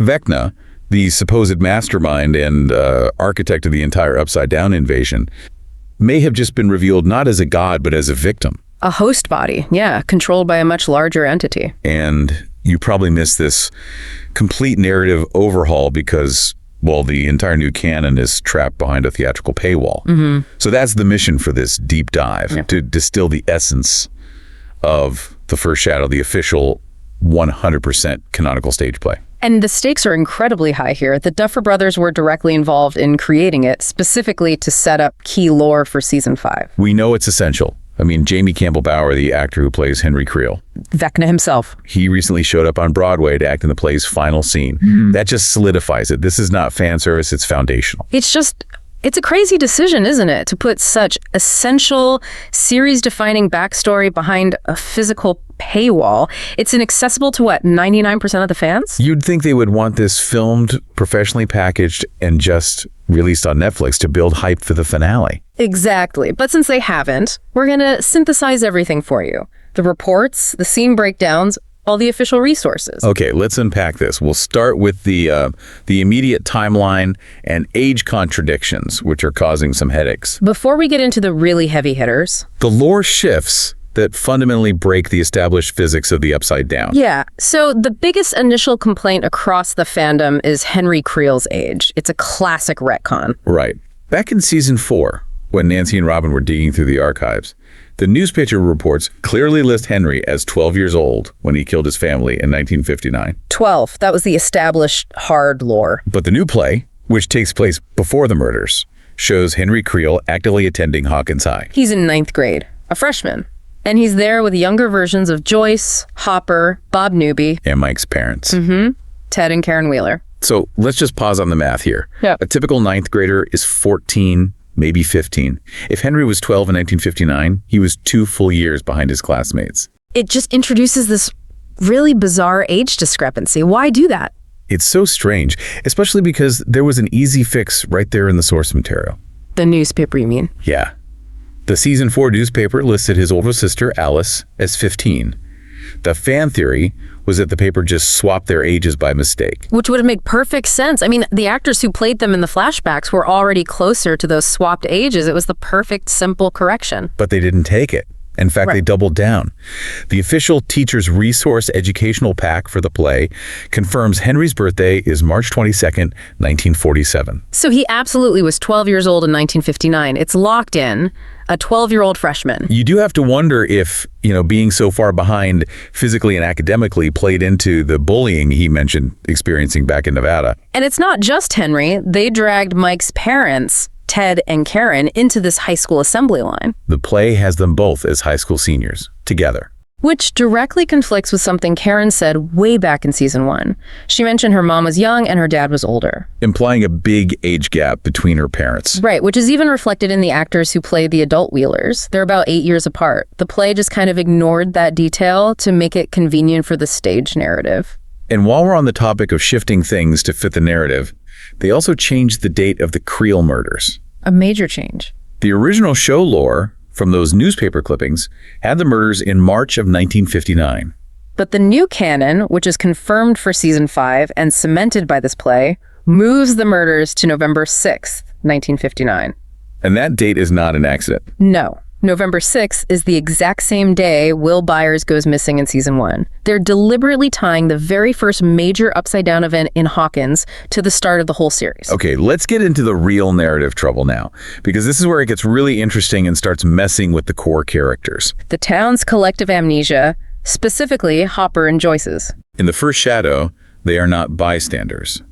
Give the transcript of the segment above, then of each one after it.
Vecna, the supposed mastermind and architect of the entire upside-down invasion, may have just been revealed not as a god, but as a victim. A host body, yeah, controlled by a much larger entity. And you probably missed this complete narrative overhaul because, well, the entire new canon is trapped behind a theatrical paywall. So that's the mission for this deep dive, to distill the essence of the first Shadow, the official 100% canonical stage play. And the stakes are incredibly high here. The Duffer Brothers were directly involved in creating it, specifically to set up key lore for season 5. We know it's essential. I mean, Jamie Campbell Bower, the actor who plays Henry Creel, Vecna himself. he recently showed up on Broadway to act in the play's final scene. That just solidifies it. This is not fan service, it's foundational. It's a crazy decision, isn't it? To put such essential, series-defining backstory behind a physical paywall. It's inaccessible to, what, 99% of the fans? You'd think they would want this filmed, professionally packaged, and just released on Netflix to build hype for the finale. Exactly. But since they haven't, we're going to synthesize everything for you. The reports, the scene breakdowns, all the official resources. Okay, let's unpack this. We'll start with the immediate timeline and age contradictions, which are causing some headaches. Before we get into the really heavy hitters. The lore shifts that fundamentally break the established physics of the Upside Down. Yeah, so the biggest initial complaint across the fandom is Henry Creel's age. It's a classic retcon. Right. Back in season 4, when Nancy and Robin were digging through the archives, the newspaper reports clearly list Henry as 12 years old when he killed his family in 1959. 12. That was the established hard lore. But the new play, which takes place before the murders, shows Henry Creel actively attending Hawkins High. He's in 9th grade, a freshman. And he's there with younger versions of Joyce, Hopper, Bob Newby. And Mike's parents. Ted and Karen Wheeler. So let's just pause on the math here. Yeah. A typical 9th grader is 14, maybe 15. If Henry was 12 in 1959, he was 2 full years behind his classmates. It just introduces this really bizarre age discrepancy. Why do that? It's so strange, especially because there was an easy fix right there in the source material. The newspaper, you mean? Yeah. The season 4 newspaper listed his older sister, Alice, as 15. The fan theory was that the paper just swapped their ages by mistake. Which would make perfect sense. I mean, the actors who played them in the flashbacks were already closer to those swapped ages. It was the perfect, simple correction. But they didn't take it. In fact, They doubled down. The official Teacher's Resource Educational Pack for the play confirms Henry's birthday is March 22nd, 1947. So he absolutely was 12 years old in 1959. It's locked in. A 12-year-old freshman. You do have to wonder if, being so far behind physically and academically played into the bullying he mentioned experiencing back in Nevada. And it's not just Henry. They dragged Mike's parents, Ted and Karen, into this high school assembly line. The play has them both as high school seniors, together. Which directly conflicts with something Karen said way back in season 1. She mentioned her mom was young and her dad was older. Implying a big age gap between her parents. Right, which is even reflected in the actors who play the adult Wheelers. They're about 8 years apart. The play just kind of ignored that detail to make it convenient for the stage narrative. And while we're on the topic of shifting things to fit the narrative, they also changed the date of the Creel murders. A major change. The original show lore from those newspaper clippings had the murders in March of 1959. But the new canon, which is confirmed for season 5 and cemented by this play, moves the murders to November 6th, 1959. And that date is not an accident. No. November 6th is the exact same day Will Byers goes missing in season 1. They're deliberately tying the very first major upside-down event in Hawkins to the start of the whole series. Okay, let's get into the real narrative trouble now, because this is where it gets really interesting and starts messing with the core characters. The town's collective amnesia, specifically Hopper and Joyce's. In the first Shadow, they are not bystanders.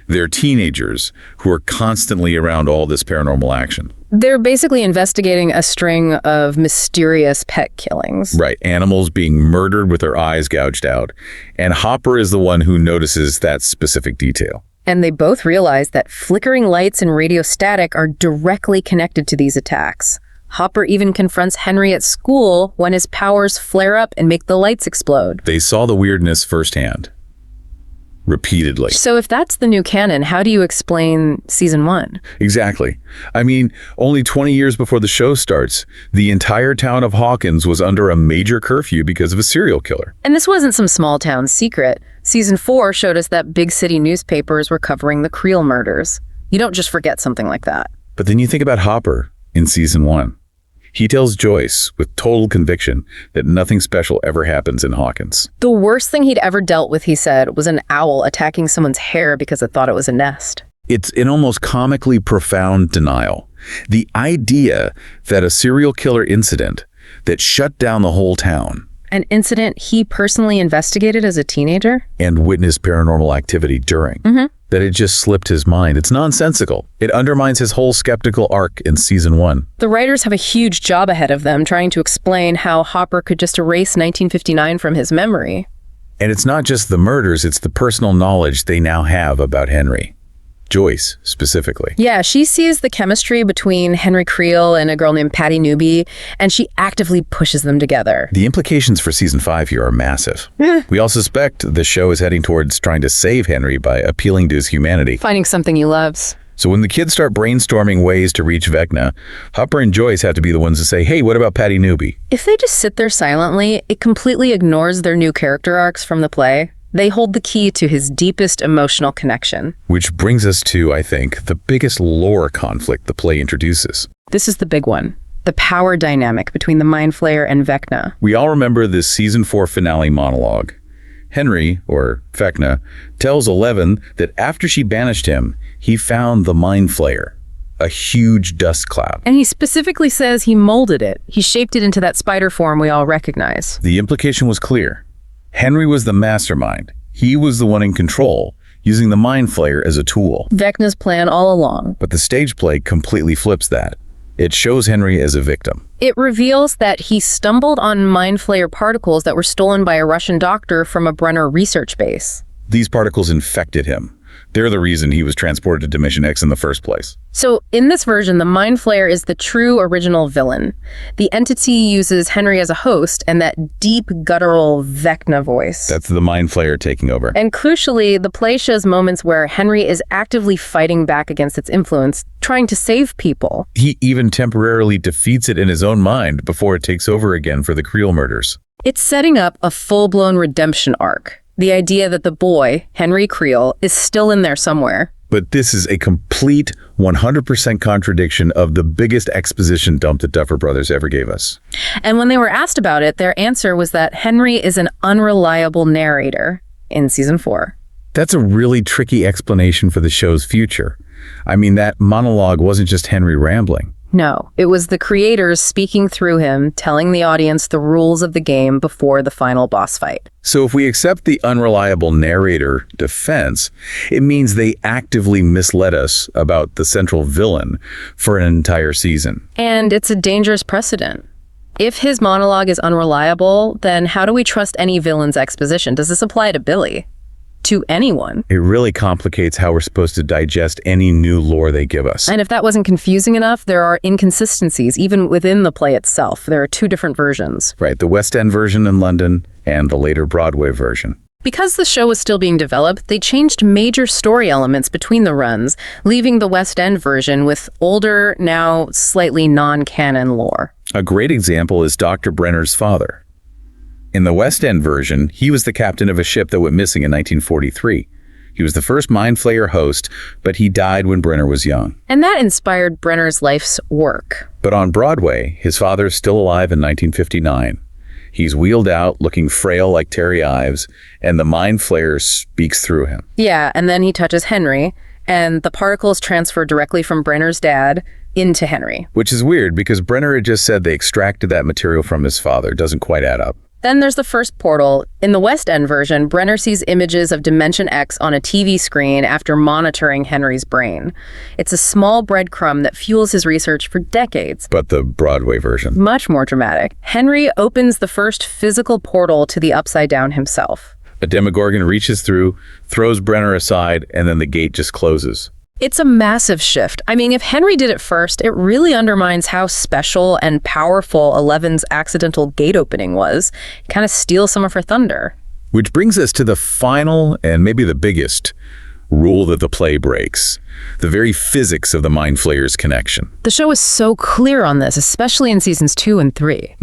They're teenagers who are constantly around all this paranormal action. They're basically investigating a string of mysterious pet killings. Right, animals being murdered with their eyes gouged out. And Hopper is the one who notices that specific detail. And they both realize that flickering lights and radio static are directly connected to these attacks. Hopper even confronts Henry at school when his powers flare up and make the lights explode. They saw the weirdness firsthand. Repeatedly. So if that's the new canon, how do you explain season 1? Exactly. I mean, only 20 years before the show starts, the entire town of Hawkins was under a major curfew because of a serial killer. And this wasn't some small town secret. Season 4 showed us that big city newspapers were covering the Creel murders. You don't just forget something like that. But then you think about Hopper in Season 1. He tells Joyce with total conviction that nothing special ever happens in Hawkins. The worst thing he'd ever dealt with, he said, was an owl attacking someone's hair because it thought it was a nest. It's an almost comically profound denial. The idea that a serial killer incident that shut down the whole town, An incident he personally investigated as a teenager? and witnessed paranormal activity during, that it just slipped his mind. It's nonsensical. It undermines his whole skeptical arc in Season 1. The writers have a huge job ahead of them trying to explain how Hopper could just erase 1959 from his memory. And it's not just the murders, it's the personal knowledge they now have about Henry. Joyce, specifically. Yeah, she sees the chemistry between Henry Creel and a girl named Patty Newby, and she actively pushes them together. The implications for Season 5 here are massive. We all suspect the show is heading towards trying to save Henry by appealing to his humanity. Finding something he loves. So when the kids start brainstorming ways to reach Vecna, Hopper and Joyce have to be the ones to say, hey, what about Patty Newby? If they just sit there silently, it completely ignores their new character arcs from the play. They hold the key to his deepest emotional connection. Which brings us to, I think, the biggest lore conflict the play introduces. This is the big one. The power dynamic between the Mind Flayer and Vecna. We all remember this Season 4 finale monologue. Henry, or Vecna, tells Eleven that after she banished him, he found the Mind Flayer, a huge dust cloud. And he specifically says he molded it. He shaped it into that spider form we all recognize. The implication was clear. Henry was the mastermind. He was the one in control, using the Mind Flayer as a tool. Vecna's plan all along. But the stage play completely flips that. It shows Henry as a victim. It reveals that he stumbled on Mind Flayer particles that were stolen by a Russian doctor from a Brenner research base. These particles infected him. They're the reason he was transported to Dimension X in the first place. So in this version, the Mind Flayer is the true original villain. The entity uses Henry as a host and that deep, guttural Vecna voice. That's the Mind Flayer taking over. And crucially, the play shows moments where Henry is actively fighting back against its influence, trying to save people. He even temporarily defeats it in his own mind before it takes over again for the Creel murders. It's setting up a full-blown redemption arc. The idea that the boy, Henry Creel, is still in there somewhere. But this is a complete 100% contradiction of the biggest exposition dump the Duffer Brothers ever gave us. And when they were asked about it, their answer was that Henry is an unreliable narrator in Season 4. That's a really tricky explanation for the show's future. I mean, that monologue wasn't just Henry rambling. No, it was the creators speaking through him, telling the audience the rules of the game before the final boss fight. So if we accept the unreliable narrator defense, it means they actively misled us about the central villain for an entire season. And it's a dangerous precedent. If his monologue is unreliable, then how do we trust any villain's exposition? Does this apply to Billy? To anyone? It really complicates how we're supposed to digest any new lore they give us. And if that wasn't confusing enough, there are inconsistencies even within the play itself. There are two different versions. Right, the West End version in London and the later Broadway version. Because the show was still being developed, they changed major story elements between the runs, leaving the West End version with older, now slightly non-canon lore. A great example is Dr. Brenner's father. In the West End version, he was the captain of a ship that went missing in 1943. He was the first Mind Flayer host, but he died when Brenner was young. And that inspired Brenner's life's work. But on Broadway, his father is still alive in 1959. He's wheeled out, looking frail like Terry Ives, and the Mind Flayer speaks through him. Yeah, and then he touches Henry, and the particles transfer directly from Brenner's dad into Henry. Which is weird, because Brenner had just said they extracted that material from his father. Doesn't quite add up. Then there's the first portal. In the West End version, Brenner sees images of Dimension X on a TV screen after monitoring Henry's brain. It's a small breadcrumb that fuels his research for decades. But the Broadway version. Much more dramatic. Henry opens the first physical portal to the Upside Down himself. A Demogorgon reaches through, throws Brenner aside, and then the gate just closes. It's a massive shift. I mean, if Henry did it first, it really undermines how special and powerful Eleven's accidental gate opening was. It kind of steals some of her thunder. Which brings us to the final, and maybe the biggest, rule that the play breaks. The very physics of the Mind Flayer's connection. The show is so clear on this, especially in seasons 2 and 3.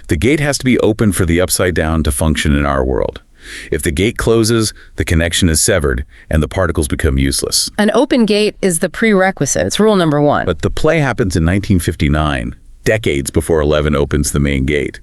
The gate has to be open for the Upside Down to function in our world. If the gate closes, the connection is severed, and the particles become useless. An open gate is the prerequisite. It's rule number 1. But the play happens in 1959, decades before 11 opens the main gate.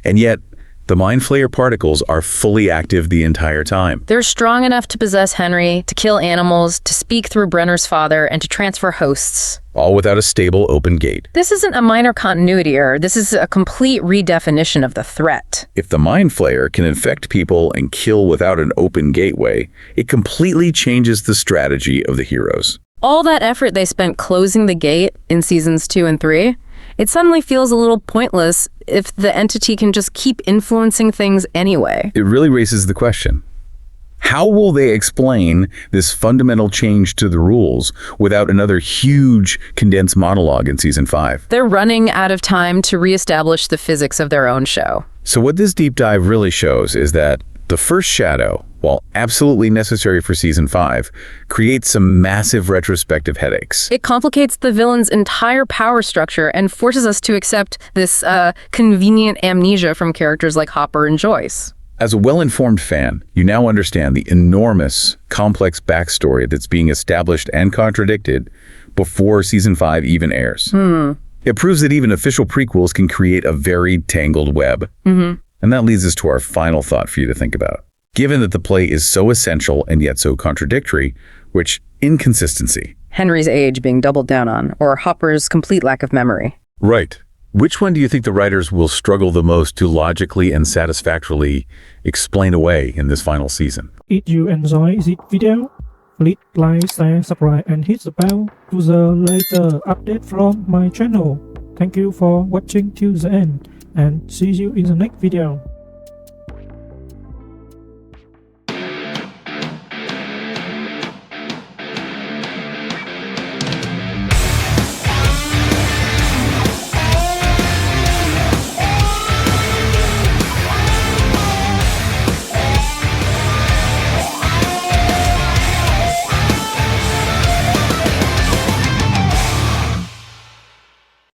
And yet, the Mind Flayer particles are fully active the entire time. They're strong enough to possess Henry, to kill animals, to speak through Brenner's father, and to transfer hosts. All without a stable open gate. This isn't a minor continuity error. This is a complete redefinition of the threat. If the Mind Flayer can infect people and kill without an open gateway, it completely changes the strategy of the heroes. All that effort they spent closing the gate in seasons 2 and 3, it suddenly feels a little pointless if the entity can just keep influencing things anyway. It really raises the question. How will they explain this fundamental change to the rules without another huge condensed monologue in season 5? They're running out of time to reestablish the physics of their own show. So what this deep dive really shows is that the first shadow, while absolutely necessary for season 5, creates some massive retrospective headaches. It complicates the villain's entire power structure and forces us to accept this convenient amnesia from characters like Hopper and Joyce. As a well-informed fan, you now understand the enormous, complex backstory that's being established and contradicted before season 5 even airs. It proves that even official prequels can create a very tangled web. And that leads us to our final thought for you to think about. Given that the play is so essential and yet so contradictory, which inconsistency? Henry's age being doubled down on, or Hopper's complete lack of memory. Right. Which one do you think the writers will struggle the most to logically and satisfactorily explain away in this final season? If you enjoy this video, please like, share, subscribe, and hit the bell to the later update from my channel. Thank you for watching till the end, and see you in the next video.